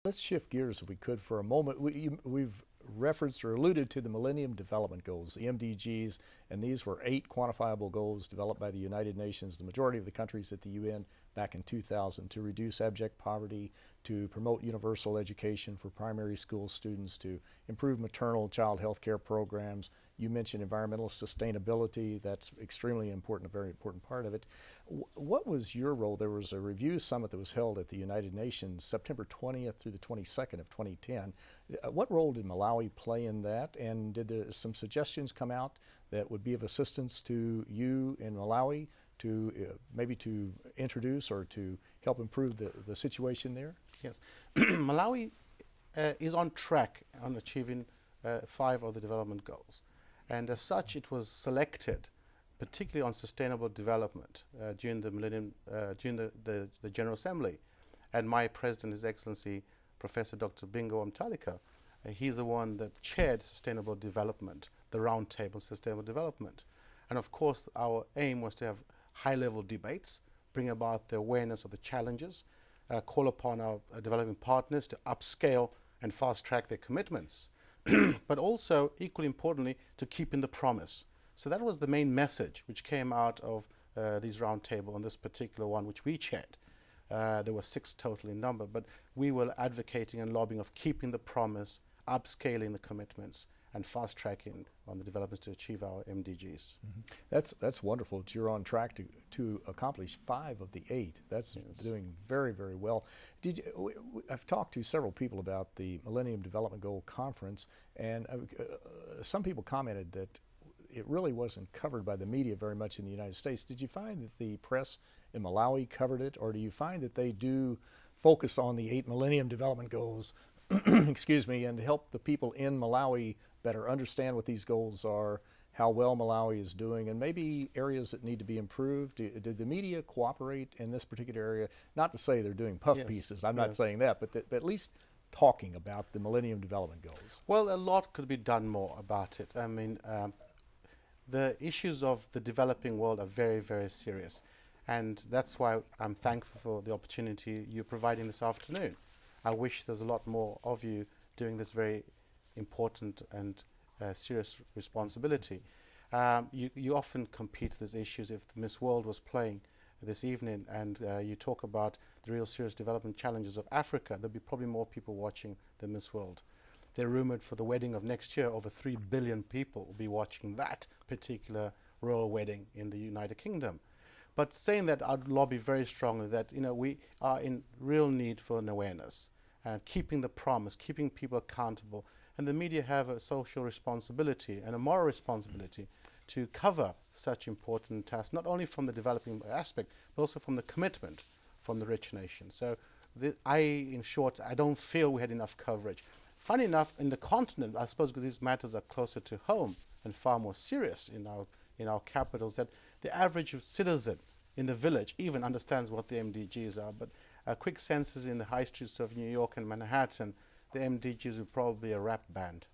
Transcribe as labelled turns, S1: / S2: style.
S1: Let's shift gears if we could for a moment. We've referenced or alluded to the Millennium Development Goals, the MDGs, and these were 8 quantifiable goals developed by the United Nations, the majority of the countries at the UN back in 2000, to reduce abject poverty, to promote universal education for primary school students, to improve maternal and child health care programs. You mentioned environmental sustainability. That's extremely important, a very important part of it. What was your role? There was a review summit that was held at the United Nations September 20th through the 22nd of 2010. What role did Malawi play in that? And did there some suggestions come out that would be of assistance to you in Malawi to maybe to introduce or to help improve the situation there?
S2: Yes. Malawi is on track on achieving 5 of the development goals. And as such, it was selected, particularly on sustainable development, during the Millennium, during the General Assembly. And my president, His Excellency, Professor Dr. Bingo Mtalika, he's the one that chaired sustainable development, the roundtable sustainable development. And of course, our aim was to have high-level debates, bring about the awareness of the challenges, call upon our developing partners to upscale and fast-track their commitments, but also, equally importantly, to keep in the promise. So that was the main message which came out of these roundtable on this particular one, which we chaired. There were 6 total in number, but we were advocating and lobbying of keeping the promise, upscaling the commitments, and fast-tracking on the developments to achieve our MDGs.
S1: That's wonderful. You're on track to accomplish 5 of the 8. That's doing very, very well. I've talked to several people about the Millennium Development Goal Conference, and some people commented that it really wasn't covered by the media very much in the United States. Did you find that the press in Malawi covered it, or do you find that they do focus on the 8 Millennium Development Goals, excuse me, and help the people in Malawi better understand what these goals are, how well Malawi is doing, and maybe areas that need to be improved? Did the media cooperate in this particular area? Not to say they're doing puff pieces, I'm not saying that, but at least talking about the Millennium Development Goals.
S2: Well, a lot could be done more about it. I mean, the issues of the developing world are very, very serious. And that's why I'm thankful for the opportunity you're providing this afternoon. I wish there's a lot more of you doing this very important and serious responsibility. You often compete with these issues. If the Miss World was playing this evening and you talk about the real serious development challenges of Africa, there'll be probably more people watching than Miss World. They're rumored for the wedding of next year, over 3 billion people will be watching that particular royal wedding in the United Kingdom. But saying that, I'd lobby very strongly that we are in real need for an awareness and keeping the promise, keeping people accountable. And the media have a social responsibility and a moral responsibility to cover such important tasks, not only from the developing aspect, but also from the commitment from the rich nation. So in short, I don't feel we had enough coverage. Funny enough, in the continent, I suppose because these matters are closer to home and far more serious in our capitals, that the average citizen in the village even understands what the MDGs are. But a quick census in the high streets of New York and Manhattan, the MDGs are probably a rap band.